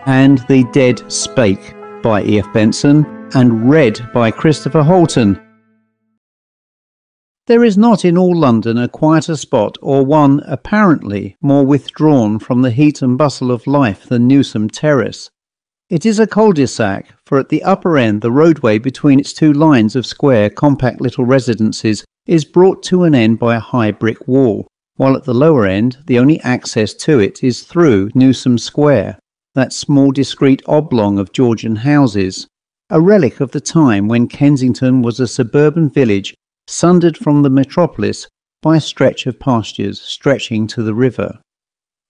And the Dead Spake by E.F. Benson and read by Christopher Holton. There is not in all London a quieter spot or one, apparently, more withdrawn from the heat and bustle of life than Newsome Terrace. It is a cul-de-sac, for at the upper end the roadway between its two lines of square, compact little residences is brought to an end by a high brick wall, while at the lower end the only access to it is through Newsome Square, that small discreet oblong of Georgian houses, a relic of the time when Kensington was a suburban village sundered from the metropolis by a stretch of pastures stretching to the river.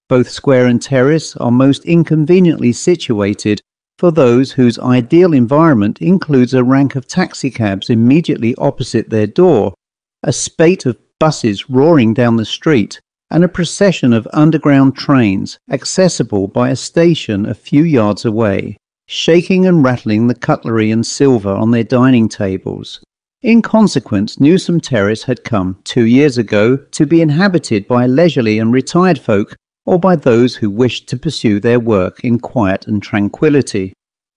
Both square and terrace are most inconveniently situated for those whose ideal environment includes a rank of taxicabs immediately opposite their door, a spate of buses roaring down the street, and a procession of underground trains accessible by a station a few yards away, shaking and rattling the cutlery and silver on their dining tables. In consequence, Newsome Terrace had come 2 years ago to be inhabited by leisurely and retired folk, or by those who wished to pursue their work in quiet and tranquillity.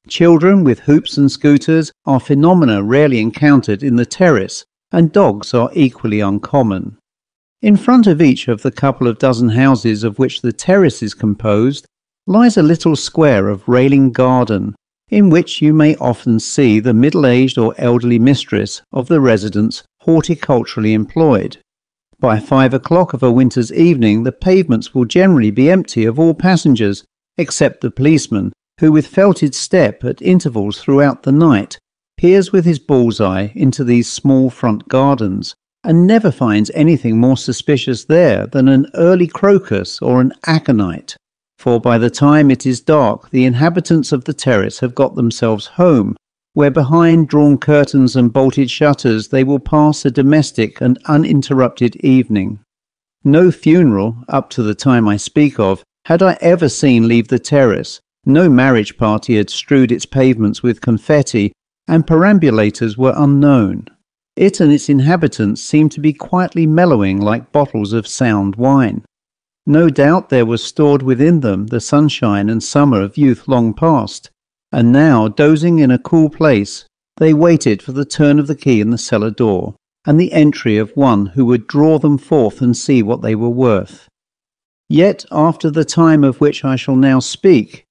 Children with hoops and scooters are phenomena rarely encountered in the terrace, and dogs are equally uncommon. In front of each of the couple of dozen houses of which the terrace is composed lies a little square of railing garden, in which you may often see the middle-aged or elderly mistress of the residence horticulturally employed. By 5 o'clock of a winter's evening the pavements will generally be empty of all passengers, except the policeman, who with felted step at intervals throughout the night peers with his bull's-eye into these small front gardens, and never finds anything more suspicious there than an early crocus or an aconite, for by the time it is dark the inhabitants of the terrace have got themselves home, where behind drawn curtains and bolted shutters they will pass a domestic and uninterrupted evening. No funeral, up to the time I speak of, had I ever seen leave the terrace, no marriage party had strewed its pavements with confetti, and perambulators were unknown. It and its inhabitants seemed to be quietly mellowing like bottles of sound wine. No doubt there was stored within them the sunshine and summer of youth long past, and now, dozing in a cool place, they waited for the turn of the key in the cellar door, and the entry of one who would draw them forth and see what they were worth. Yet, after the time of which I shall now speak,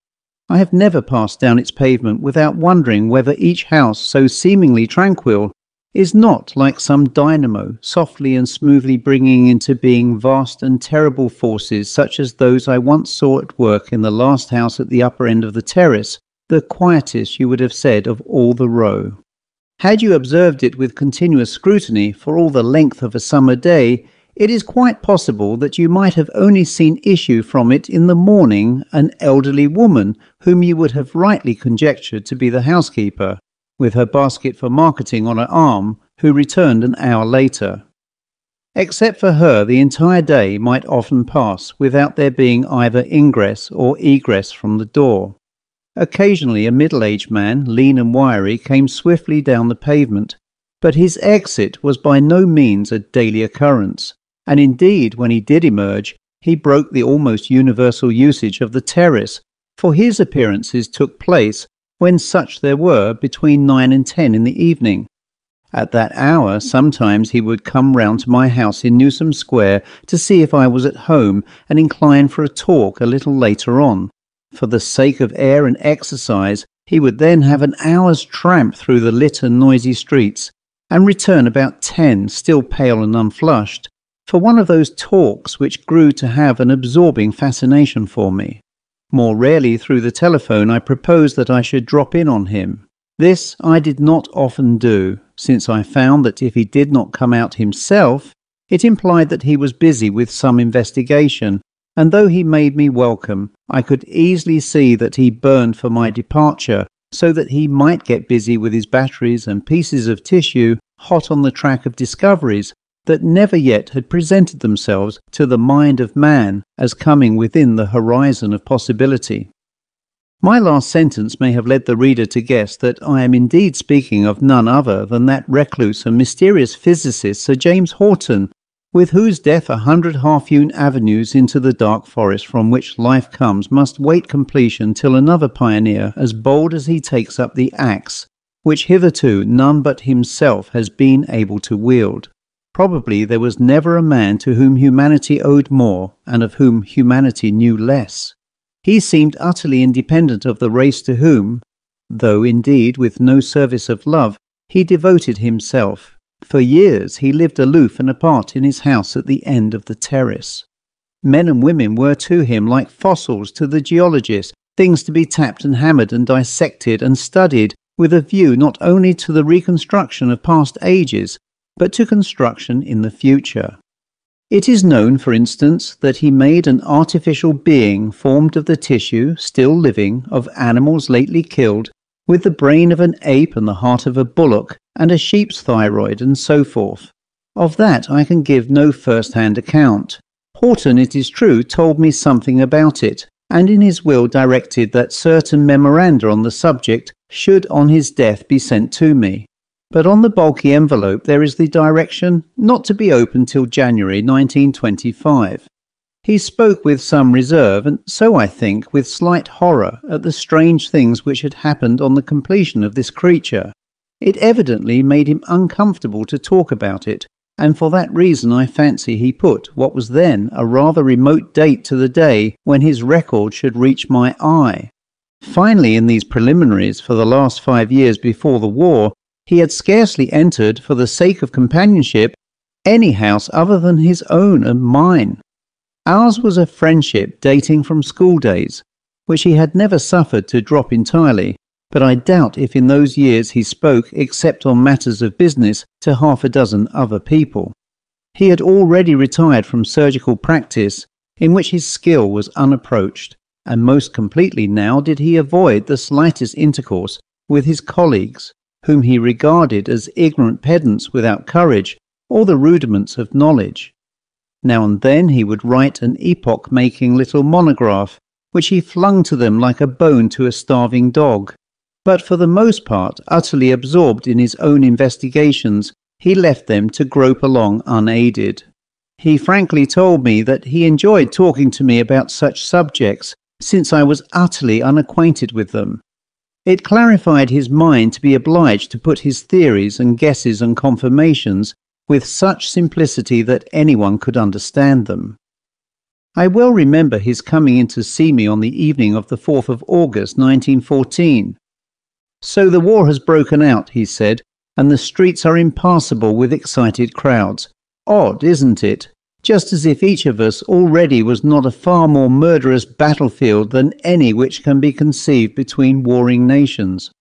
I have never passed down its pavement without wondering whether each house so seemingly tranquil is not like some dynamo softly and smoothly bringing into being vast and terrible forces such as those I once saw at work in the last house at the upper end of the terrace, the quietest you would have said of all the row. Had you observed it with continuous scrutiny for all the length of a summer day, it is quite possible that you might have only seen issue from it in the morning an elderly woman whom you would have rightly conjectured to be the housekeeper, with her basket for marketing on her arm, who returned an hour later. Except for her, the entire day might often pass without there being either ingress or egress from the door. Occasionally a middle-aged man, lean and wiry, came swiftly down the pavement, but his exit was by no means a daily occurrence, and indeed when he did emerge, he broke the almost universal usage of the terrace, for his appearances took place when such there were between 9 and 10 in the evening. At that hour sometimes he would come round to my house in Newsome Square to see if I was at home and incline for a talk a little later on. For the sake of air and exercise he would then have an hour's tramp through the lit and noisy streets, and return about 10, still pale and unflushed, for one of those talks which grew to have an absorbing fascination for me. More rarely through the telephone I proposed that I should drop in on him. This I did not often do, since I found that if he did not come out himself, it implied that he was busy with some investigation, and though he made me welcome, I could easily see that he burned for my departure, so that he might get busy with his batteries and pieces of tissue hot on the track of discoveries that never yet had presented themselves to the mind of man as coming within the horizon of possibility. My last sentence may have led the reader to guess that I am indeed speaking of none other than that recluse and mysterious physicist Sir James Horton, with whose death 100 half-hewn avenues into the dark forest from which life comes must wait completion till another pioneer as bold as he takes up the axe, which hitherto none but himself has been able to wield. Probably there was never a man to whom humanity owed more, and of whom humanity knew less. He seemed utterly independent of the race to whom, though indeed with no service of love, he devoted himself. For years he lived aloof and apart in his house at the end of the terrace. Men and women were to him like fossils to the geologist, things to be tapped and hammered and dissected and studied with a view not only to the reconstruction of past ages, but to construction in the future. It is known, for instance, that he made an artificial being formed of the tissue, still living, of animals lately killed, with the brain of an ape and the heart of a bullock, and a sheep's thyroid, and so forth. Of that I can give no first-hand account. Horton, it is true, told me something about it, and in his will directed that certain memoranda on the subject should on his death be sent to me. But on the bulky envelope there is the direction not to be opened till January 1925. He spoke with some reserve, and so I think with slight horror, at the strange things which had happened on the completion of this creature. It evidently made him uncomfortable to talk about it, and for that reason I fancy he put what was then a rather remote date to the day when his record should reach my eye. Finally, in these preliminaries for the last 5 years before the war, he had scarcely entered, for the sake of companionship, any house other than his own and mine. Ours was a friendship dating from school days, which he had never suffered to drop entirely, but I doubt if in those years he spoke, except on matters of business, to 6 other people. He had already retired from surgical practice, in which his skill was unapproached, and most completely now did he avoid the slightest intercourse with his colleagues, whom he regarded as ignorant pedants without courage or the rudiments of knowledge. Now and then he would write an epoch-making little monograph, which he flung to them like a bone to a starving dog. But for the most part, utterly absorbed in his own investigations, he left them to grope along unaided. He frankly told me that he enjoyed talking to me about such subjects, since I was utterly unacquainted with them. It clarified his mind to be obliged to put his theories and guesses and confirmations with such simplicity that anyone could understand them. I well remember his coming in to see me on the evening of the 4th of August 1914. "So the war has broken out," he said, "and the streets are impassable with excited crowds. Odd, isn't it? Just as if each of us already was not a far more murderous battlefield than any which can be conceived between warring nations."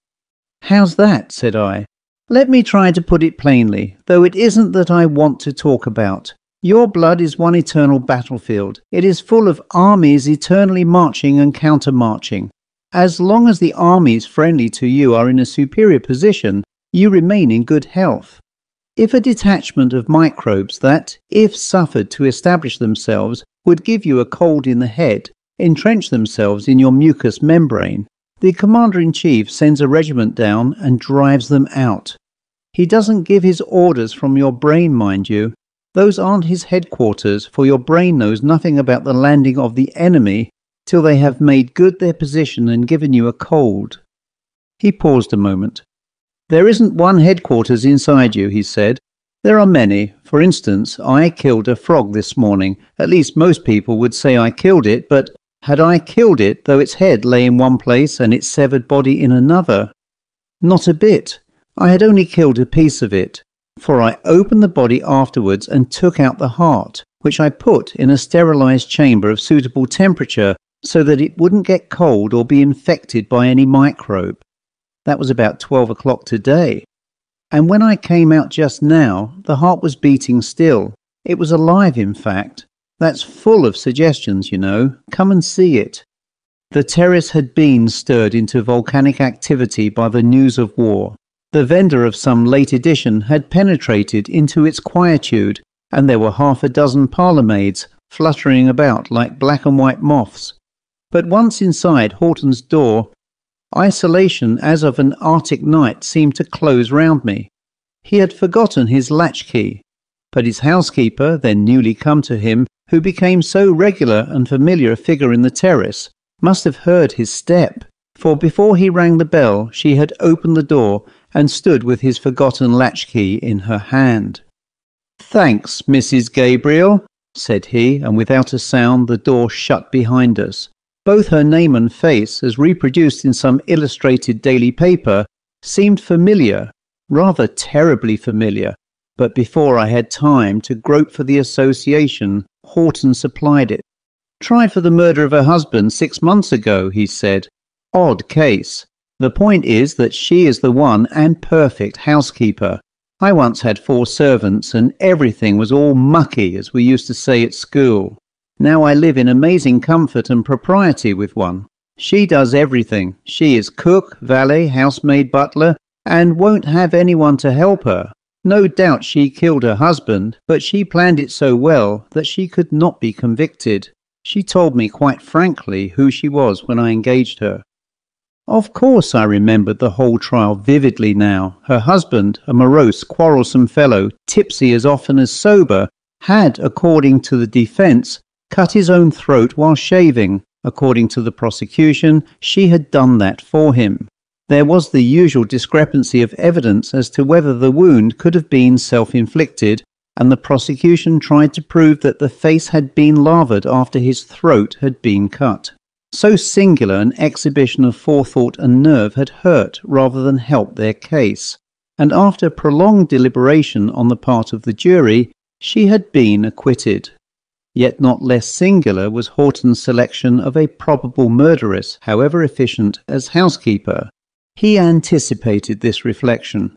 "How's that?" said I. "Let me try to put it plainly, though it isn't that I want to talk about. Your blood is one eternal battlefield. It is full of armies eternally marching and counter-marching. As long as the armies friendly to you are in a superior position, you remain in good health. If a detachment of microbes that, if suffered to establish themselves, would give you a cold in the head, entrench themselves in your mucous membrane, the Commander-in-Chief sends a regiment down and drives them out. He doesn't give his orders from your brain, mind you. Those aren't his headquarters, for your brain knows nothing about the landing of the enemy till they have made good their position and given you a cold." He paused a moment. "There isn't one headquarters inside you," he said. "There are many. For instance, I killed a frog this morning. At least most people would say I killed it, but had I killed it, though its head lay in one place and its severed body in another? Not a bit. I had only killed a piece of it, for I opened the body afterwards and took out the heart, which I put in a sterilized chamber of suitable temperature so that it wouldn't get cold or be infected by any microbe. That was about 12 o'clock today. And when I came out just now, the heart was beating still. It was alive, in fact. That's full of suggestions, you know. Come and see it." The terrace had been stirred into volcanic activity by the news of war. The vendor of some late edition had penetrated into its quietude, and there were 6 parlour-maids fluttering about like black and white moths. But once inside Horton's door, isolation as of an Arctic night seemed to close round me. He had forgotten his latchkey. but his housekeeper, then newly come to him, who became so regular and familiar a figure in the terrace, must have heard his step, for before he rang the bell she had opened the door and stood with his forgotten latchkey in her hand. "Thanks, Mrs. Gabriel," said he, and without a sound the door shut behind us. Both her name and face, as reproduced in some illustrated daily paper, seemed familiar, rather terribly familiar, but before I had time to grope for the association, Horton supplied it. "Tried for the murder of her husband 6 months ago," he said. "Odd case. The point is that she is the one and perfect housekeeper. I once had 4 servants and everything was all mucky, as we used to say at school. Now I live in amazing comfort and propriety with one. She does everything. She is cook, valet, housemaid, butler, and won't have anyone to help her. No doubt she killed her husband, but she planned it so well that she could not be convicted. She told me quite frankly who she was when I engaged her." Of course I remembered the whole trial vividly now. Her husband, a morose, quarrelsome fellow, tipsy as often as sober, had, according to the defence, cut his own throat while shaving. According to the prosecution, she had done that for him. There was the usual discrepancy of evidence as to whether the wound could have been self-inflicted, and the prosecution tried to prove that the face had been lavared after his throat had been cut. So singular an exhibition of forethought and nerve had hurt rather than helped their case, and after prolonged deliberation on the part of the jury, she had been acquitted. Yet not less singular was Horton's selection of a probable murderess, however efficient, as housekeeper. He anticipated this reflection.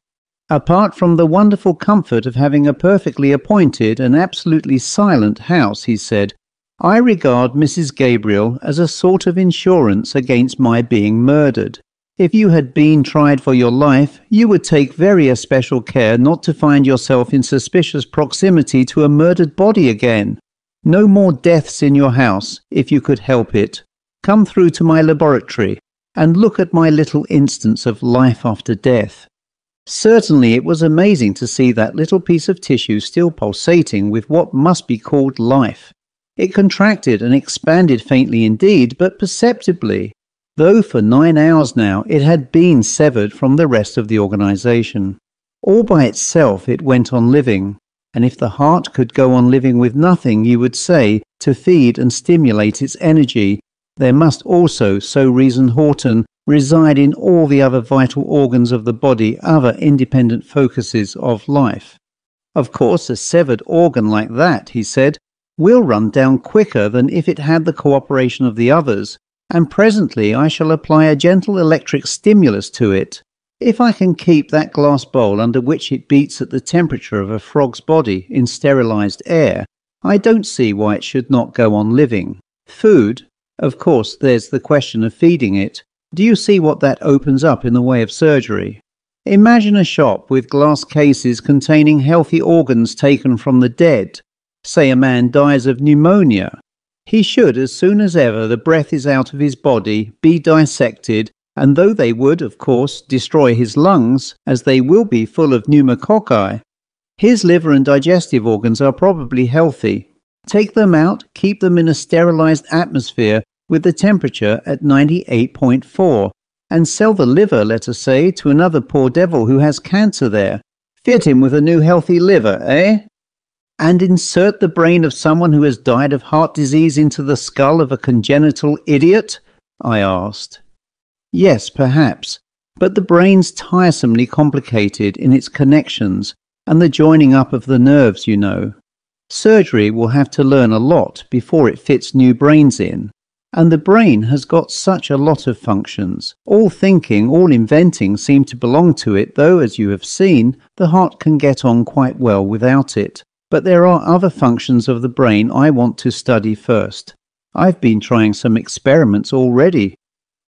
"Apart from the wonderful comfort of having a perfectly appointed and absolutely silent house," he said, "I regard Mrs. Gabriel as a sort of insurance against my being murdered. If you had been tried for your life, you would take very especial care not to find yourself in suspicious proximity to a murdered body again. No more deaths in your house, if you could help it. Come through to my laboratory and look at my little instance of life after death." Certainly it was amazing to see that little piece of tissue still pulsating with what must be called life. It contracted and expanded faintly indeed, but perceptibly, though for 9 hours now it had been severed from the rest of the organization. All by itself it went on living, and if the heart could go on living with nothing, you would say, to feed and stimulate its energy, there must also, so reasoned Horton, reside in all the other vital organs of the body other independent focuses of life. Of course, a severed organ like that, he said, will run down quicker than if it had the cooperation of the others, and presently I shall apply a gentle electric stimulus to it. If I can keep that glass bowl under which it beats at the temperature of a frog's body in sterilized air, I don't see why it should not go on living. Food, of course there's the question of feeding it. Do you see what that opens up in the way of surgery? Imagine a shop with glass cases containing healthy organs taken from the dead. Say a man dies of pneumonia. He should, as soon as ever the breath is out of his body, be dissected, and though they would, of course, destroy his lungs, as they will be full of pneumococci, his liver and digestive organs are probably healthy. Take them out, keep them in a sterilized atmosphere with the temperature at 98.4, and sell the liver, let us say, to another poor devil who has cancer there. Fit him with a new healthy liver, eh? And insert the brain of someone who has died of heart disease into the skull of a congenital idiot? I asked. Yes, perhaps, but the brain's tiresomely complicated in its connections and the joining up of the nerves, you know. Surgery will have to learn a lot before it fits new brains in. And the brain has got such a lot of functions. All thinking, all inventing seem to belong to it, though, as you have seen, the heart can get on quite well without it. But there are other functions of the brain I want to study first. I've been trying some experiments already.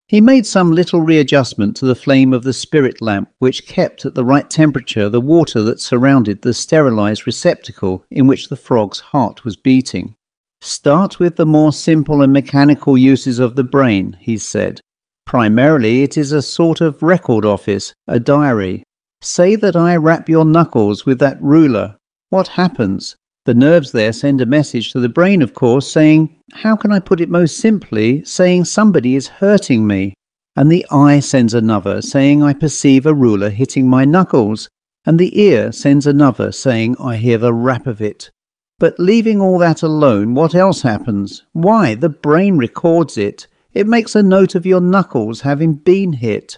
He made some little readjustment to the flame of the spirit lamp, which kept at the right temperature the water that surrounded the sterilized receptacle in which the frog's heart was beating. Start with the more simple and mechanical uses of the brain, he said. Primarily it is a sort of record office, a diary. Say that I rap your knuckles with that ruler. What happens? The nerves there send a message to the brain, of course, saying, how can I put it most simply, saying somebody is hurting me. And the eye sends another, saying I perceive a ruler hitting my knuckles. And the ear sends another, saying I hear the rap of it. But leaving all that alone, what else happens? Why, the brain records it. It makes a note of your knuckles having been hit.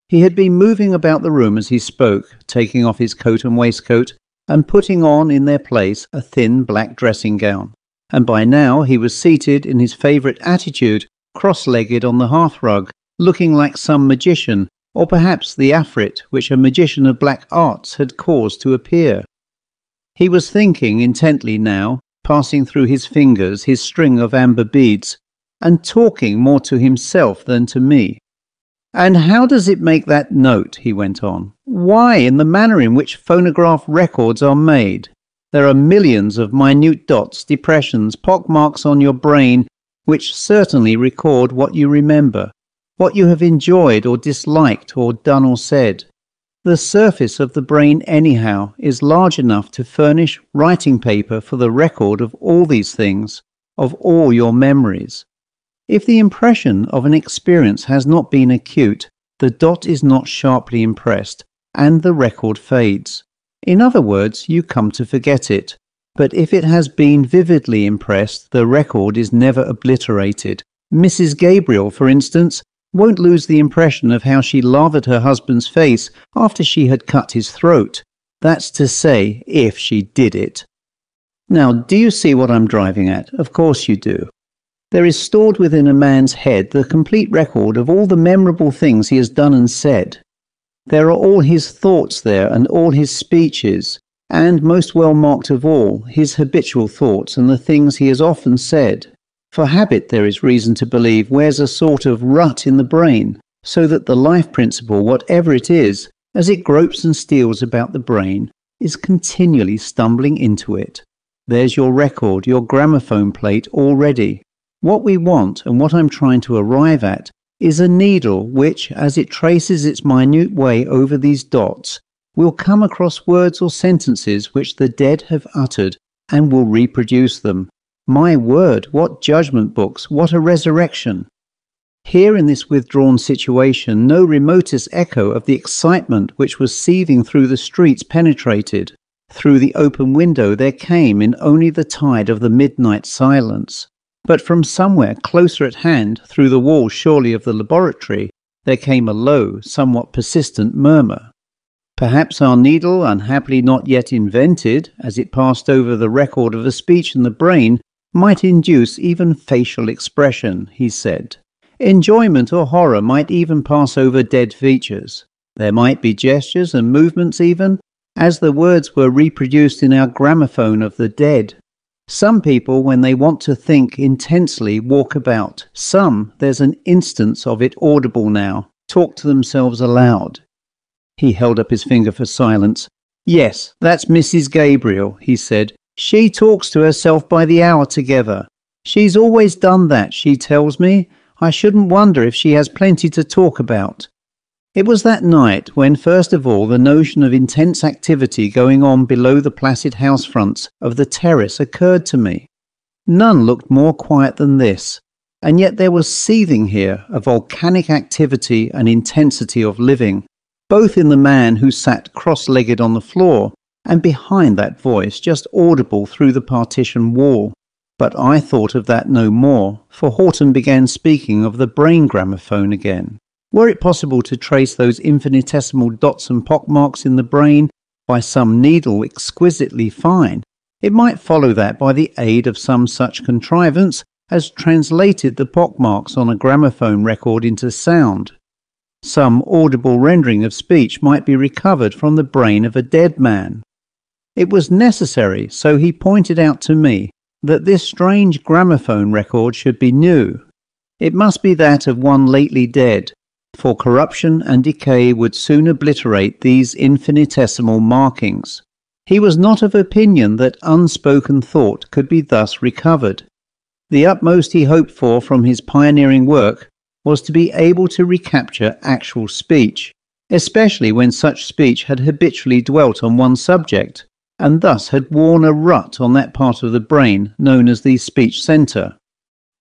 He had been moving about the room as he spoke, taking off his coat and waistcoat, and putting on in their place a thin black dressing gown. And by now he was seated in his favourite attitude, cross-legged on the hearthrug, looking like some magician, or perhaps the Afrit which a magician of black arts had caused to appear. He was thinking intently now, passing through his fingers his string of amber beads, and talking more to himself than to me. And how does it make that note, he went on. Why, in the manner in which phonograph records are made. There are millions of minute dots, depressions, pockmarks on your brain, which certainly record what you remember, what you have enjoyed or disliked or done or said. The surface of the brain, anyhow, is large enough to furnish writing paper for the record of all these things, of all your memories. If the impression of an experience has not been acute, the dot is not sharply impressed, and the record fades. In other words, you come to forget it. But if it has been vividly impressed, the record is never obliterated. Mrs. Gabriel, for instance, won't lose the impression of how she lathered her husband's face after she had cut his throat. That's to say, if she did it. Now, do you see what I'm driving at? Of course you do. There is stored within a man's head the complete record of all the memorable things he has done and said. There are all his thoughts there and all his speeches, and most well marked of all, his habitual thoughts and the things he has often said. For habit, there is reason to believe, wears a sort of rut in the brain, so that the life principle, whatever it is, as it gropes and steals about the brain, is continually stumbling into it. There's your record, your gramophone plate already. What we want, and what I'm trying to arrive at, is a needle which, as it traces its minute way over these dots, will come across words or sentences which the dead have uttered, and will reproduce them. My word, what judgment books, what a resurrection! Here in this withdrawn situation, no remotest echo of the excitement which was seething through the streets penetrated. Through the open window there came in only the tide of the midnight silence. But from somewhere closer at hand, through the wall surely of the laboratory, there came a low, somewhat persistent murmur. Perhaps our needle, unhappily not yet invented, as it passed over the record of a speech in the brain, might induce even facial expression, he said. Enjoyment or horror might even pass over dead features. There might be gestures and movements even, as the words were reproduced in our gramophone of the dead. Some people, when they want to think intensely, walk about. Some, there's an instance of it audible now, talk to themselves aloud. He held up his finger for silence. Yes, that's Mrs. Gabriel, he said. She talks to herself by the hour together. She's always done that, she tells me. I shouldn't wonder if she has plenty to talk about. It was that night when first of all the notion of intense activity going on below the placid house fronts of the terrace occurred to me. None looked more quiet than this, and yet there was seething here a volcanic activity and intensity of living, both in the man who sat cross-legged on the floor and behind that voice just audible through the partition wall. But I thought of that no more, for Horton began speaking of the brain gramophone again. Were it possible to trace those infinitesimal dots and pockmarks in the brain by some needle exquisitely fine, it might follow that by the aid of some such contrivance as translated the pockmarks on a gramophone record into sound, some audible rendering of speech might be recovered from the brain of a dead man. It was necessary, so he pointed out to me, that this strange gramophone record should be new. It must be that of one lately dead, for corruption and decay would soon obliterate these infinitesimal markings. He was not of opinion that unspoken thought could be thus recovered. The utmost he hoped for from his pioneering work was to be able to recapture actual speech, especially when such speech had habitually dwelt on one subject. and thus had worn a rut on that part of the brain known as the speech centre.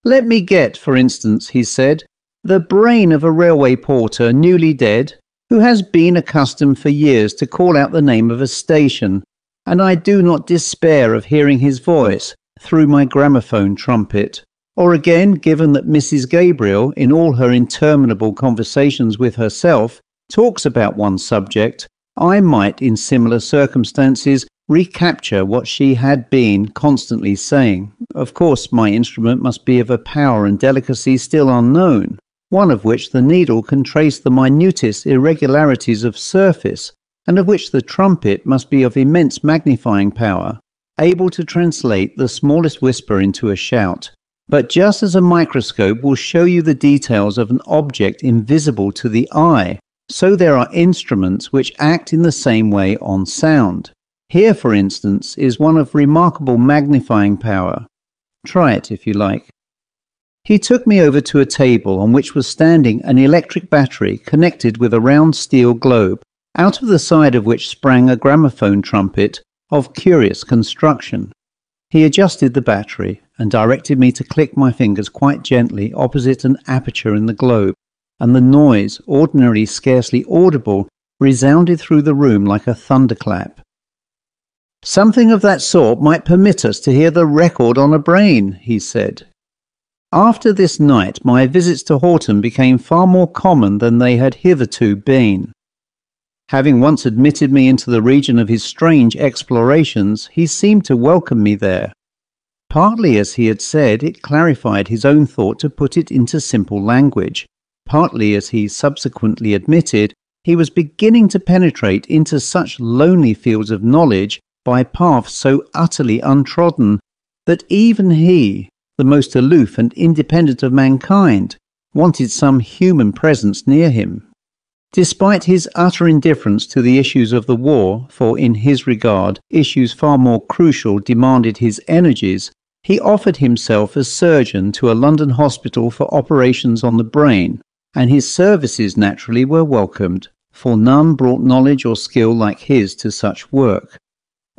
"Let me get, for instance," he said, "the brain of a railway porter newly dead, who has been accustomed for years to call out the name of a station, and I do not despair of hearing his voice through my gramophone trumpet." Or again, given that Mrs. Gabriel, in all her interminable conversations with herself, talks about one subject, I might, in similar circumstances, recapture what she had been constantly saying. Of course, my instrument must be of a power and delicacy still unknown, one of which the needle can trace the minutest irregularities of surface, and of which the trumpet must be of immense magnifying power, able to translate the smallest whisper into a shout. But just as a microscope will show you the details of an object invisible to the eye, so there are instruments which act in the same way on sound. Here, for instance, is one of remarkable magnifying power. Try it if you like. He took me over to a table on which was standing an electric battery connected with a round steel globe, out of the side of which sprang a gramophone trumpet of curious construction. He adjusted the battery and directed me to click my fingers quite gently opposite an aperture in the globe, and the noise, ordinarily scarcely audible, resounded through the room like a thunderclap. "Something of that sort might permit us to hear the record on a brain," he said. After this night, my visits to Horton became far more common than they had hitherto been. Having once admitted me into the region of his strange explorations, he seemed to welcome me there. Partly, as he had said, it clarified his own thought to put it into simple language. Partly, as he subsequently admitted, he was beginning to penetrate into such lonely fields of knowledge by paths so utterly untrodden that even he, the most aloof and independent of mankind, wanted some human presence near him. Despite his utter indifference to the issues of the war, for in his regard issues far more crucial demanded his energies, he offered himself as surgeon to a London hospital for operations on the brain, and his services naturally were welcomed, for none brought knowledge or skill like his to such work.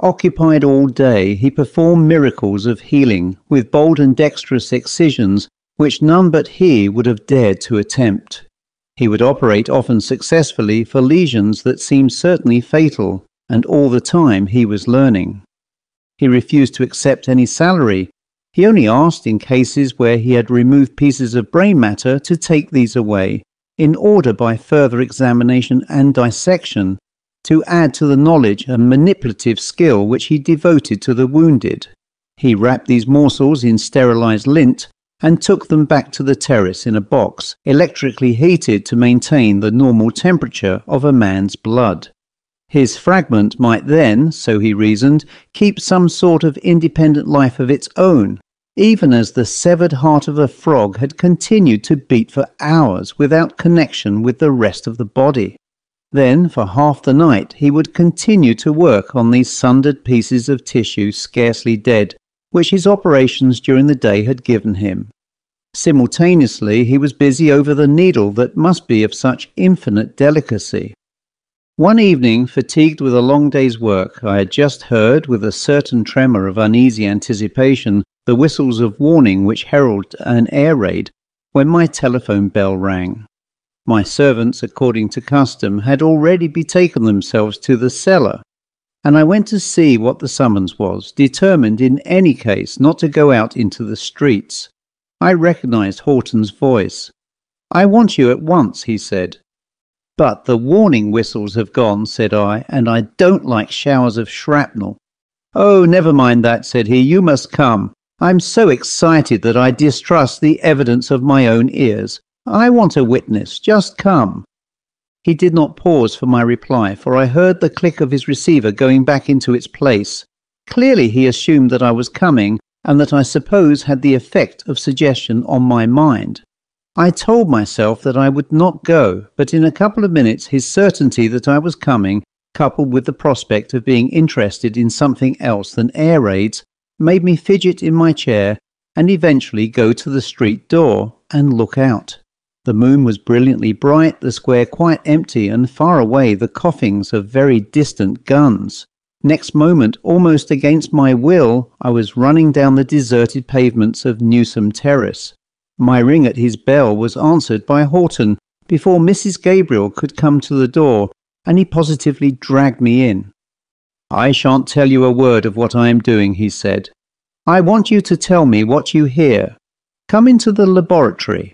Occupied all day, he performed miracles of healing, with bold and dexterous excisions which none but he would have dared to attempt. He would operate often successfully for lesions that seemed certainly fatal, and all the time he was learning. He refused to accept any salary. He only asked in cases where he had removed pieces of brain matter to take these away, in order by further examination and dissection to add to the knowledge and manipulative skill which he devoted to the wounded. He wrapped these morsels in sterilized lint and took them back to the terrace in a box, electrically heated to maintain the normal temperature of a man's blood. His fragment might then, so he reasoned, keep some sort of independent life of its own, even as the severed heart of a frog had continued to beat for hours without connection with the rest of the body. Then, for half the night, he would continue to work on these sundered pieces of tissue scarcely dead, which his operations during the day had given him. Simultaneously, he was busy over the needle that must be of such infinite delicacy. One evening, fatigued with a long day's work, I had just heard, with a certain tremor of uneasy anticipation, the whistles of warning which herald an air raid, when my telephone bell rang. My servants, according to custom, had already betaken themselves to the cellar, and I went to see what the summons was, determined in any case not to go out into the streets. I recognized Horton's voice. "I want you at once," he said. "But the warning whistles have gone," said I, "and I don't like showers of shrapnel." "Oh, never mind that," said he. "You must come. I'm so excited that I distrust the evidence of my own ears. I want a witness. Just come." He did not pause for my reply, for I heard the click of his receiver going back into its place. Clearly he assumed that I was coming, and that I suppose had the effect of suggestion on my mind. I told myself that I would not go, but in a couple of minutes his certainty that I was coming, coupled with the prospect of being interested in something else than air raids, made me fidget in my chair and eventually go to the street door and look out. The moon was brilliantly bright, the square quite empty, and far away the coughings of very distant guns. Next moment, almost against my will, I was running down the deserted pavements of Newsome Terrace. My ring at his bell was answered by Horton before Mrs. Gabriel could come to the door, and he positively dragged me in. "I shan't tell you a word of what I am doing," he said. "I want you to tell me what you hear. Come into the laboratory."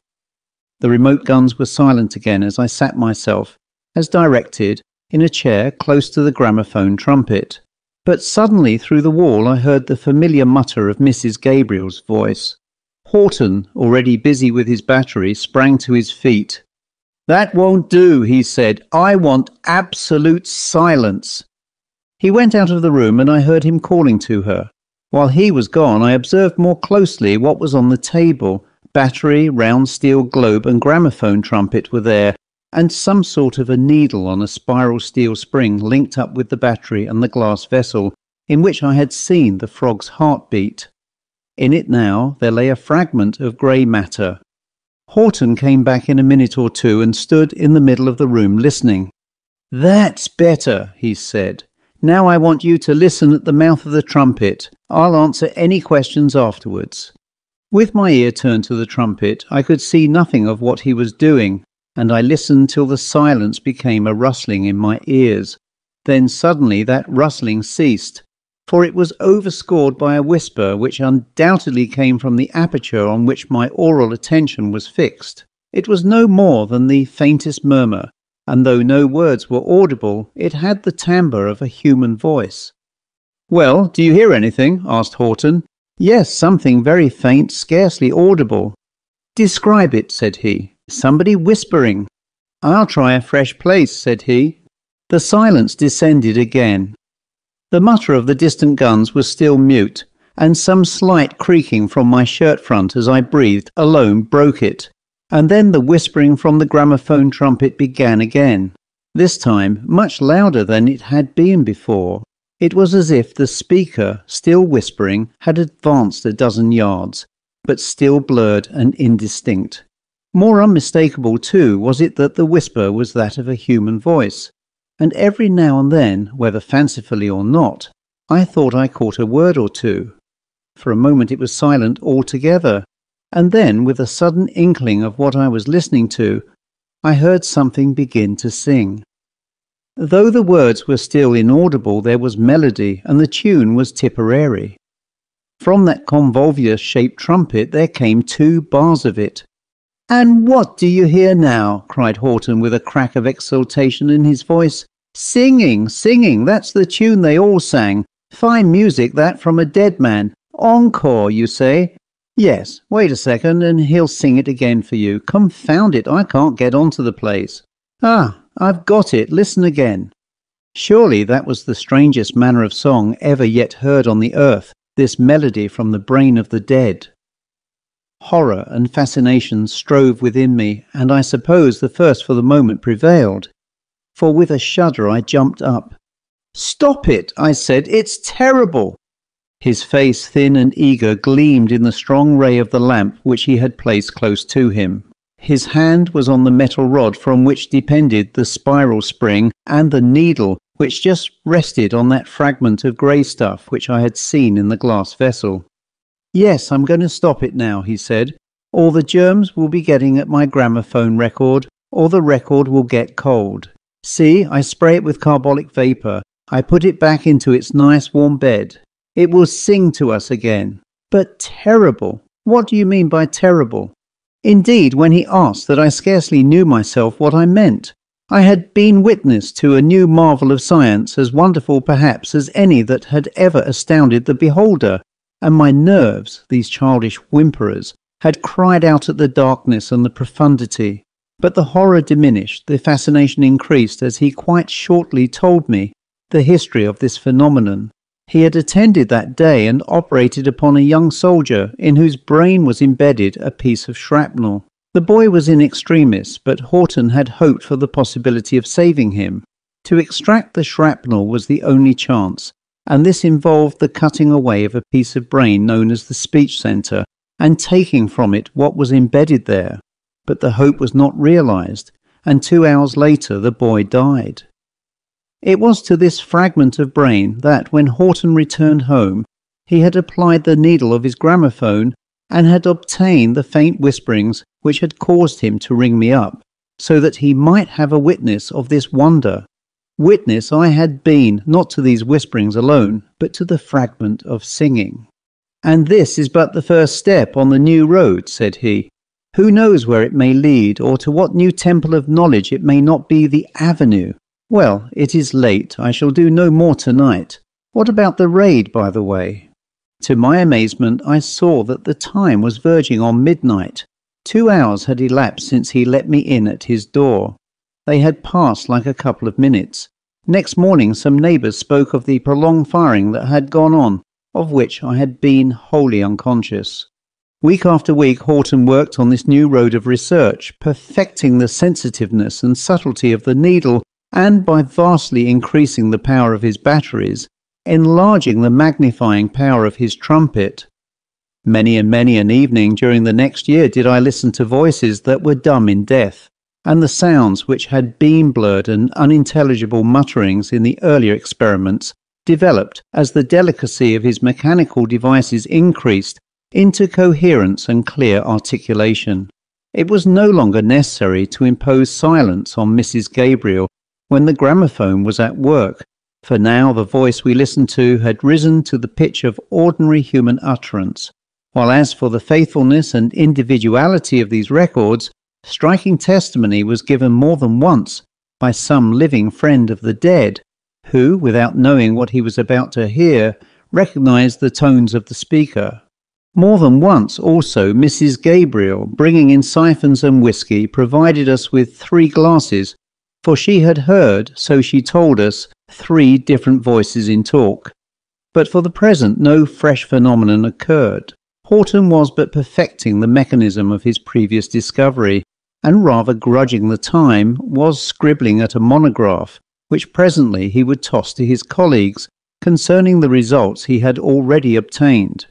The remote guns were silent again as I sat myself, as directed, in a chair close to the gramophone trumpet. But suddenly through the wall I heard the familiar mutter of Mrs. Gabriel's voice. Horton, already busy with his battery, sprang to his feet. "That won't do," he said. "I want absolute silence." He went out of the room and I heard him calling to her. While he was gone, I observed more closely what was on the table. Battery, round steel globe and gramophone trumpet were there, and some sort of a needle on a spiral steel spring linked up with the battery and the glass vessel in which I had seen the frog's heartbeat. In it now there lay a fragment of grey matter. Horton came back in a minute or two and stood in the middle of the room listening. "That's better," he said. "Now I want you to listen at the mouth of the trumpet. I'll answer any questions afterwards." With my ear turned to the trumpet, I could see nothing of what he was doing, and I listened till the silence became a rustling in my ears. Then suddenly that rustling ceased, for it was overscored by a whisper which undoubtedly came from the aperture on which my oral attention was fixed. It was no more than the faintest murmur, and though no words were audible, it had the timbre of a human voice. "Well, do you hear anything?" asked Horton. "Yes, something very faint, scarcely audible." "Describe it," said he. "Somebody whispering." "I'll try a fresh place," said he. The silence descended again. The mutter of the distant guns was still mute, and some slight creaking from my shirt front as I breathed alone broke it. And then the whispering from the gramophone trumpet began again, this time much louder than it had been before. It was as if the speaker, still whispering, had advanced a dozen yards, but still blurred and indistinct. More unmistakable, too, was it that the whisper was that of a human voice, and every now and then, whether fancifully or not, I thought I caught a word or two. For a moment it was silent altogether, and then, with a sudden inkling of what I was listening to, I heard something begin to sing. Though the words were still inaudible, there was melody, and the tune was Tipperary. From that convolvulus-shaped trumpet there came 2 bars of it. "And what do you hear now?" cried Horton with a crack of exultation in his voice. "Singing, singing, that's the tune they all sang. Fine music that from a dead man. Encore, you say? Yes, wait a second and he'll sing it again for you. Confound it, I can't get onto the place. Ah, I've got it, listen again." Surely that was the strangest manner of song ever yet heard on the earth, this melody from the brain of the dead. Horror and fascination strove within me, and I suppose the first for the moment prevailed. For with a shudder I jumped up. "Stop it," I said, "it's terrible." His face, thin and eager, gleamed in the strong ray of the lamp which he had placed close to him. His hand was on the metal rod from which depended the spiral spring and the needle which just rested on that fragment of grey stuff which I had seen in the glass vessel. "Yes, I'm going to stop it now," he said. "Or the germs will be getting at my gramophone record, or the record will get cold. See, I spray it with carbolic vapour. I put it back into its nice warm bed. It will sing to us again. But terrible! What do you mean by terrible?" Indeed, when he asked that, I scarcely knew myself what I meant. I had been witness to a new marvel of science, as wonderful perhaps as any that had ever astounded the beholder, and my nerves, these childish whimperers, had cried out at the darkness and the profundity. But the horror diminished, the fascination increased as he quite shortly told me the history of this phenomenon. He had attended that day and operated upon a young soldier in whose brain was embedded a piece of shrapnel. The boy was in extremis, but Horton had hoped for the possibility of saving him. To extract the shrapnel was the only chance, and this involved the cutting away of a piece of brain known as the speech centre and taking from it what was embedded there. But the hope was not realized, and 2 hours later the boy died. It was to this fragment of brain that, when Horton returned home, he had applied the needle of his gramophone and had obtained the faint whisperings which had caused him to ring me up, so that he might have a witness of this wonder. Witness I had been, not to these whisperings alone, but to the fragment of singing. "And this is but the first step on the new road," said he. "Who knows where it may lead, or to what new temple of knowledge it may not be the avenue? Well, it is late. I shall do no more tonight. What about the raid, by the way?" To my amazement, I saw that the time was verging on midnight. 2 hours had elapsed since he let me in at his door. They had passed like a couple of minutes. Next morning some neighbours spoke of the prolonged firing that had gone on, of which I had been wholly unconscious. Week after week Horton worked on this new road of research, perfecting the sensitiveness and subtlety of the needle, and by vastly increasing the power of his batteries, enlarging the magnifying power of his trumpet. Many and many an evening during the next year did I listen to voices that were dumb in death, and the sounds which had been blurred and unintelligible mutterings in the earlier experiments developed, as the delicacy of his mechanical devices increased, into coherence and clear articulation. It was no longer necessary to impose silence on Mrs. Gabriel when the gramophone was at work, for now the voice we listened to had risen to the pitch of ordinary human utterance, while as for the faithfulness and individuality of these records, striking testimony was given more than once by some living friend of the dead, who, without knowing what he was about to hear, recognized the tones of the speaker. More than once also Mrs. Gabriel, bringing in siphons and whisky, provided us with 3 glasses, for she had heard, so she told us, 3 different voices in talk. But for the present no fresh phenomenon occurred. Horton was but perfecting the mechanism of his previous discovery, and rather grudging the time, was scribbling at a monograph, which presently he would toss to his colleagues, concerning the results he had already obtained.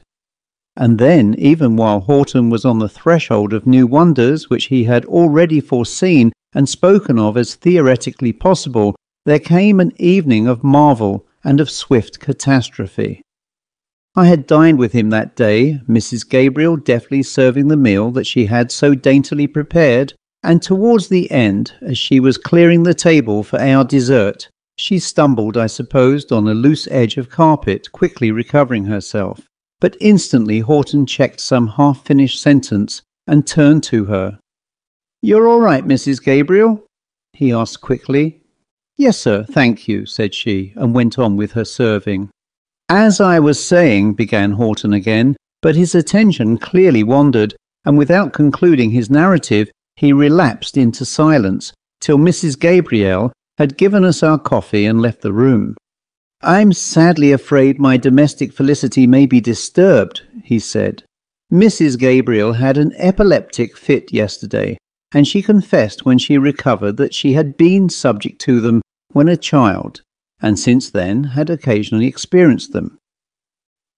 And then, even while Horton was on the threshold of new wonders which he had already foreseen and spoken of as theoretically possible, there came an evening of marvel and of swift catastrophe. I had dined with him that day, Mrs. Gabriel deftly serving the meal that she had so daintily prepared, and towards the end, as she was clearing the table for our dessert, she stumbled, I supposed, on a loose edge of carpet, quickly recovering herself. But instantly Horton checked some half-finished sentence and turned to her. "You're all right, Mrs. Gabriel?" he asked quickly. "Yes, sir, thank you," said she, and went on with her serving. "As I was saying," began Horton again, but his attention clearly wandered, and without concluding his narrative, he relapsed into silence, till Mrs. Gabriel had given us our coffee and left the room. "I'm sadly afraid my domestic felicity may be disturbed," he said. "Mrs. Gabriel had an epileptic fit yesterday, and she confessed when she recovered that she had been subject to them when a child, and since then had occasionally experienced them."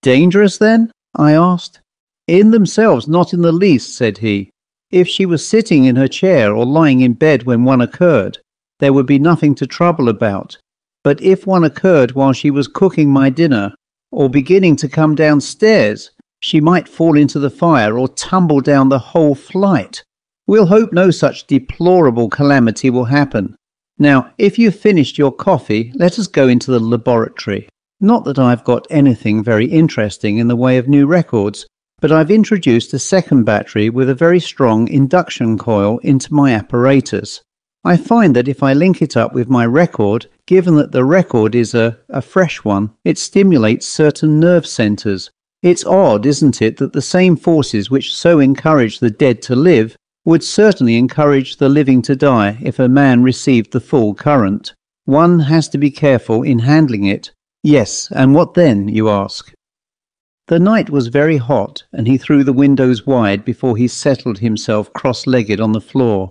"Dangerous, then?" I asked. "In themselves, not in the least," said he. "If she was sitting in her chair or lying in bed when one occurred, there would be nothing to trouble about. But if one occurred while she was cooking my dinner, or beginning to come downstairs, she might fall into the fire or tumble down the whole flight. We'll hope no such deplorable calamity will happen. Now, if you've finished your coffee, let us go into the laboratory. Not that I've got anything very interesting in the way of new records, but I've introduced a second battery with a very strong induction coil into my apparatus. I find that if I link it up with my record, given that the record is a fresh one, it stimulates certain nerve centres. It's odd, isn't it, that the same forces which so encourage the dead to live would certainly encourage the living to die if a man received the full current. One has to be careful in handling it. Yes, and what then, you ask? The night was very hot, and he threw the windows wide before he settled himself cross-legged on the floor.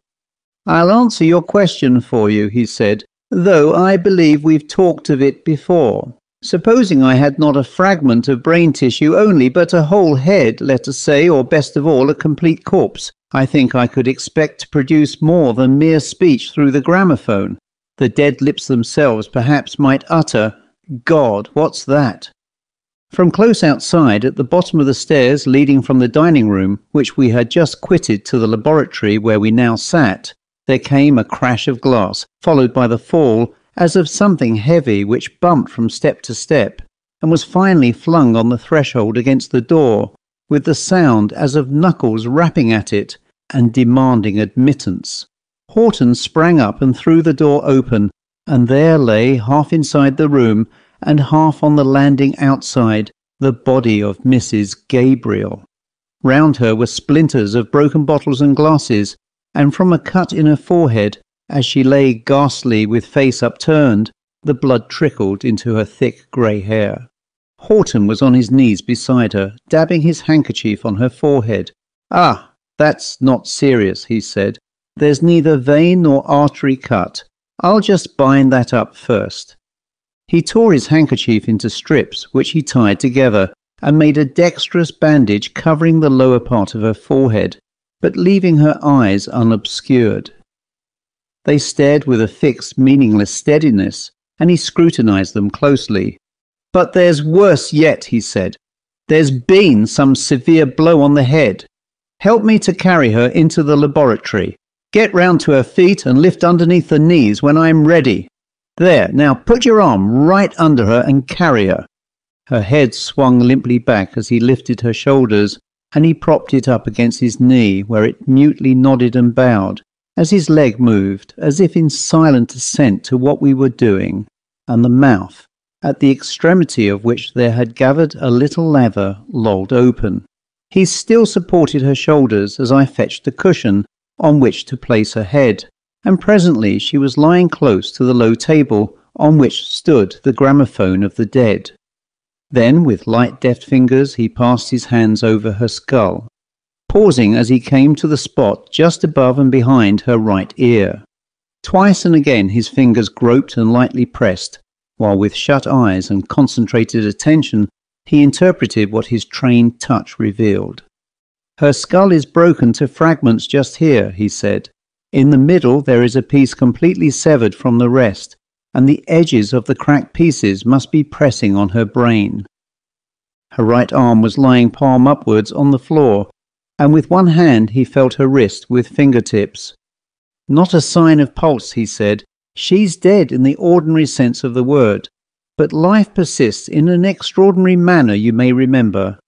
"I'll answer your question for you," he said, "though I believe we've talked of it before. Supposing I had not a fragment of brain tissue only, but a whole head, let us say, or best of all, a complete corpse, I think I could expect to produce more than mere speech through the gramophone. The dead lips themselves perhaps might utter, "God, what's that?" From close outside, at the bottom of the stairs leading from the dining room, which we had just quitted, to the laboratory where we now sat, there came a crash of glass, followed by the fall, as of something heavy, which bumped from step to step, and was finally flung on the threshold against the door, with the sound as of knuckles rapping at it and demanding admittance. Horton sprang up and threw the door open, and there lay, half inside the room and half on the landing outside, the body of Mrs. Gabriel. Round her were splinters of broken bottles and glasses, and from a cut in her forehead, as she lay ghastly with face upturned, the blood trickled into her thick grey hair. Horton was on his knees beside her, dabbing his handkerchief on her forehead. "Ah, that's not serious," he said. "There's neither vein nor artery cut. I'll just bind that up first." He tore his handkerchief into strips, which he tied together, and made a dexterous bandage covering the lower part of her forehead, but leaving her eyes unobscured. They stared with a fixed, meaningless steadiness, and he scrutinized them closely. "But there's worse yet," he said. "There's been some severe blow on the head. Help me to carry her into the laboratory. Get round to her feet and lift underneath the knees when I'm ready. There, now put your arm right under her and carry her." Her head swung limply back as he lifted her shoulders, and he propped it up against his knee, where it mutely nodded and bowed, as his leg moved, as if in silent assent to what we were doing, and the mouth, at the extremity of which there had gathered a little lather, lolled open. He still supported her shoulders as I fetched a cushion on which to place her head, and presently she was lying close to the low table on which stood the gramophone of the dead. Then, with light deft fingers, he passed his hands over her skull, pausing as he came to the spot just above and behind her right ear. Twice and again his fingers groped and lightly pressed, while with shut eyes and concentrated attention he interpreted what his trained touch revealed. "Her skull is broken to fragments just here," he said. "In the middle there is a piece completely severed from the rest, and the edges of the cracked pieces must be pressing on her brain." Her right arm was lying palm upwards on the floor, and with one hand he felt her wrist with fingertips. "Not a sign of pulse," he said. "She's dead in the ordinary sense of the word, but life persists in an extraordinary manner, you may remember.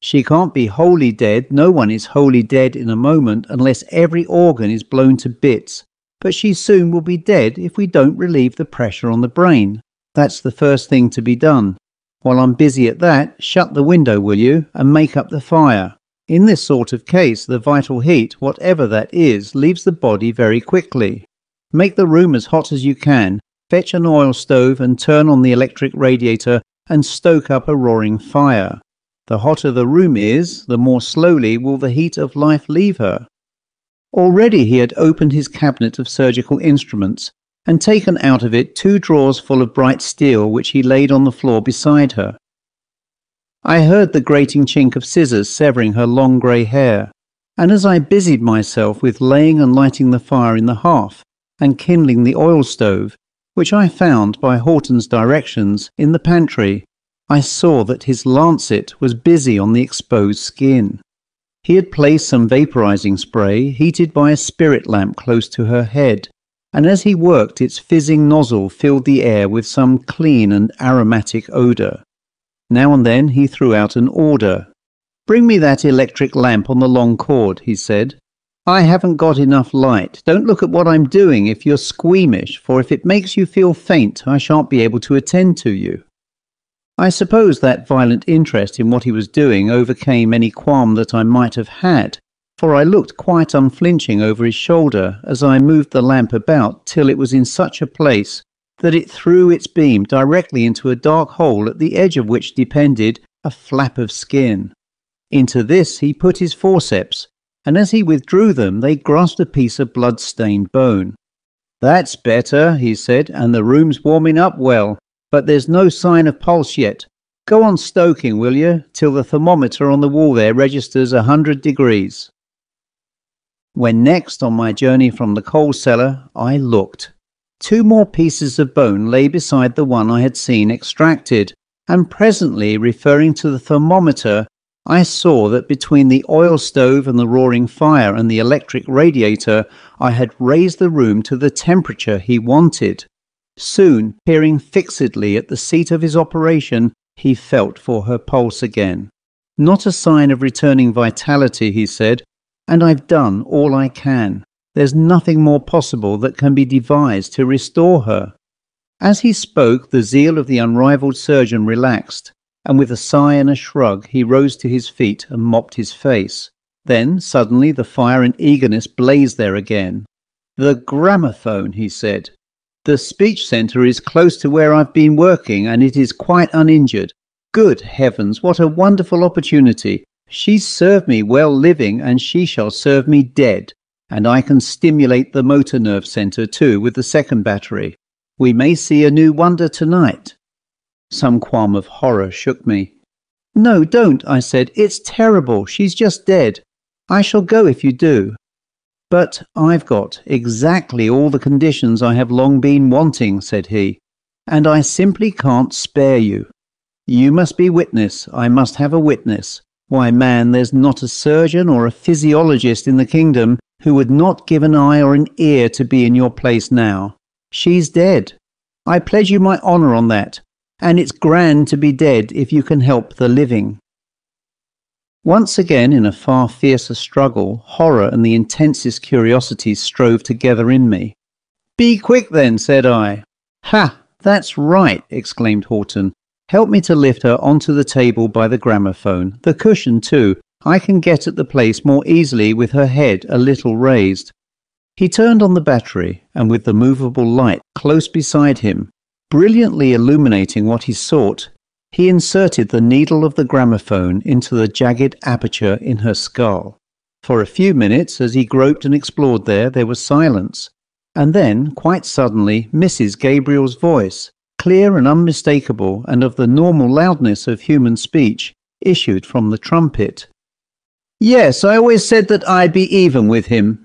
She can't be wholly dead. No one is wholly dead in a moment unless every organ is blown to bits. But she soon will be dead if we don't relieve the pressure on the brain. That's the first thing to be done. While I'm busy at that, shut the window, will you, and make up the fire. In this sort of case, the vital heat, whatever that is, leaves the body very quickly. Make the room as hot as you can. Fetch an oil stove and turn on the electric radiator and stoke up a roaring fire. The hotter the room is, the more slowly will the heat of life leave her." Already he had opened his cabinet of surgical instruments and taken out of it 2 drawers full of bright steel, which he laid on the floor beside her. I heard the grating chink of scissors severing her long grey hair, and as I busied myself with laying and lighting the fire in the hearth and kindling the oil stove, which I found, by Horton's directions, in the pantry, I saw that his lancet was busy on the exposed skin. He had placed some vaporizing spray, heated by a spirit lamp, close to her head, and as he worked its fizzing nozzle filled the air with some clean and aromatic odour. Now and then he threw out an order. "Bring me that electric lamp on the long cord," he said. "I haven't got enough light. Don't look at what I'm doing if you're squeamish, for if it makes you feel faint, I shan't be able to attend to you." I suppose that violent interest in what he was doing overcame any qualm that I might have had, for I looked quite unflinching over his shoulder as I moved the lamp about till it was in such a place that it threw its beam directly into a dark hole at the edge of which depended a flap of skin. Into this he put his forceps, and as he withdrew them they grasped a piece of blood-stained bone. "That's better," he said, "and the room's warming up well. But there's no sign of pulse yet. Go on stoking, will you, till the thermometer on the wall there registers 100 degrees. When next on my journey from the coal cellar, I looked. 2 more pieces of bone lay beside the one I had seen extracted, and presently, referring to the thermometer, I saw that between the oil stove and the roaring fire and the electric radiator, I had raised the room to the temperature he wanted. Soon, peering fixedly at the seat of his operation, he felt for her pulse again. "Not a sign of returning vitality," he said, "and I've done all I can. There's nothing more possible that can be devised to restore her." As he spoke, the zeal of the unrivalled surgeon relaxed, and with a sigh and a shrug he rose to his feet and mopped his face. Then, suddenly, the fire and eagerness blazed there again. "The gramophone," he said. "The speech centre is close to where I've been working, and it is quite uninjured. Good heavens, what a wonderful opportunity! She's served me well living, and she shall serve me dead. And I can stimulate the motor nerve centre too with the second battery. We may see a new wonder tonight." Some qualm of horror shook me. "No, don't," I said. "It's terrible. She's just dead. I shall go if you do." "But I've got exactly all the conditions I have long been wanting," said he, "and I simply can't spare you. You must be witness. I must have a witness. Why, man, there's not a surgeon or a physiologist in the kingdom who would not give an eye or an ear to be in your place now. She's dead. I pledge you my honour on that, and it's grand to be dead if you can help the living." Once again, in a far fiercer struggle, horror and the intensest curiosity strove together in me. "Be quick then," said I. "Ha! That's right," exclaimed Horton. "Help me to lift her onto the table by the gramophone. The cushion too. I can get at the place more easily with her head a little raised." He turned on the battery, and with the movable light close beside him, brilliantly illuminating what he sought, he inserted the needle of the gramophone into the jagged aperture in her skull. For a few minutes, as he groped and explored there was silence, and then, quite suddenly, Mrs. Gabriel's voice, clear and unmistakable and of the normal loudness of human speech, issued from the trumpet. "Yes, I always said that I'd be even with him,"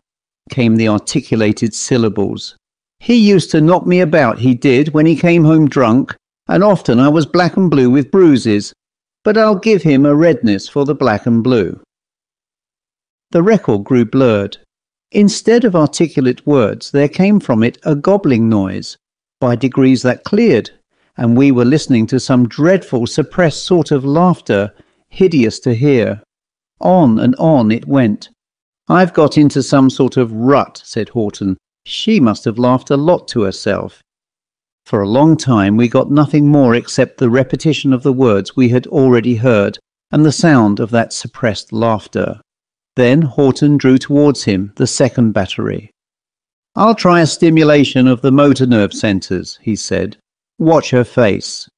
came the articulated syllables. "He used to knock me about, he did, when he came home drunk, and often I was black and blue with bruises, but I'll give him a redness for the black and blue." The record grew blurred. Instead of articulate words, there came from it a gobbling noise. By degrees that cleared, and we were listening to some dreadful, suppressed sort of laughter, hideous to hear. On and on it went. "I've got into some sort of rut," said Horton. "She must have laughed a lot to herself." For a long time we got nothing more except the repetition of the words we had already heard, and the sound of that suppressed laughter. Then Horton drew towards him the second battery. "I'll try a stimulation of the motor nerve centres," he said. "Watch her face."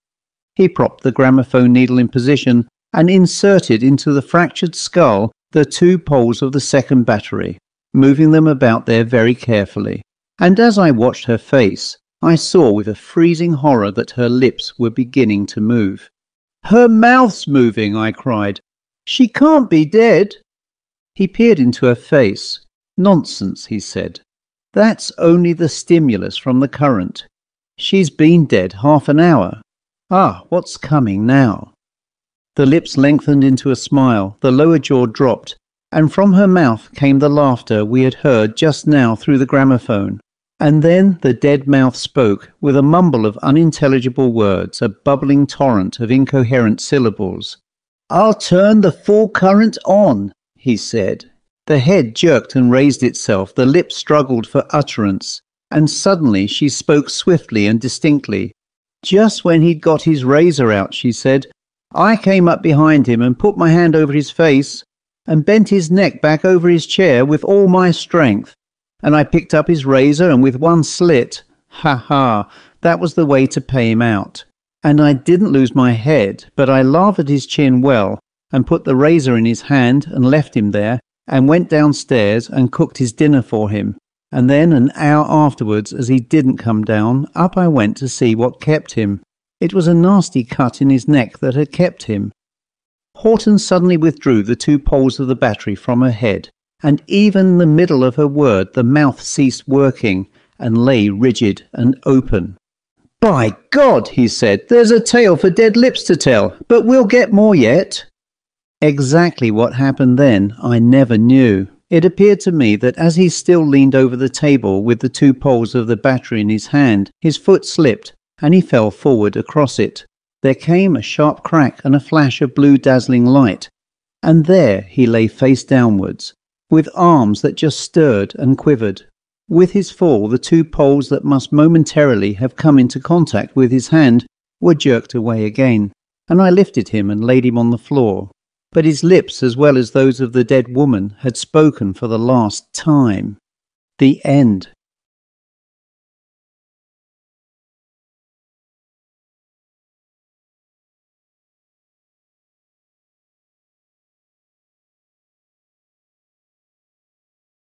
He propped the gramophone needle in position and inserted into the fractured skull the 2 poles of the second battery, moving them about there very carefully. And as I watched her face, I saw with a freezing horror that her lips were beginning to move. "Her mouth's moving," I cried. "She can't be dead." He peered into her face. "Nonsense," he said. "That's only the stimulus from the current. She's been dead half an hour. Ah, what's coming now?" The lips lengthened into a smile, the lower jaw dropped, and from her mouth came the laughter we had heard just now through the gramophone. And then the dead mouth spoke, with a mumble of unintelligible words, a bubbling torrent of incoherent syllables. "I'll turn the full current on," he said. The head jerked and raised itself, the lips struggled for utterance, and suddenly she spoke swiftly and distinctly. "Just when he'd got his razor out," she said, "I came up behind him and put my hand over his face and bent his neck back over his chair with all my strength. And I picked up his razor, and with one slit, ha, that was the way to pay him out. And I didn't lose my head, but I lathered his chin well, and put the razor in his hand, and left him there, and went downstairs and cooked his dinner for him. And then an hour afterwards, as he didn't come down, up I went to see what kept him. It was a nasty cut in his neck that had kept him." Horton suddenly withdrew the 2 poles of the battery from her head, and even in the middle of her word the mouth ceased working, and lay rigid and open. "By God," he said, "there's a tale for dead lips to tell, but we'll get more yet." Exactly what happened then, I never knew. It appeared to me that as he still leaned over the table with the 2 poles of the battery in his hand, his foot slipped, and he fell forward across it. There came a sharp crack and a flash of blue dazzling light, and there he lay face downwards, with arms that just stirred and quivered. With his fall, the 2 poles that must momentarily have come into contact with his hand were jerked away again, and I lifted him and laid him on the floor. But his lips, as well as those of the dead woman, had spoken for the last time. The end.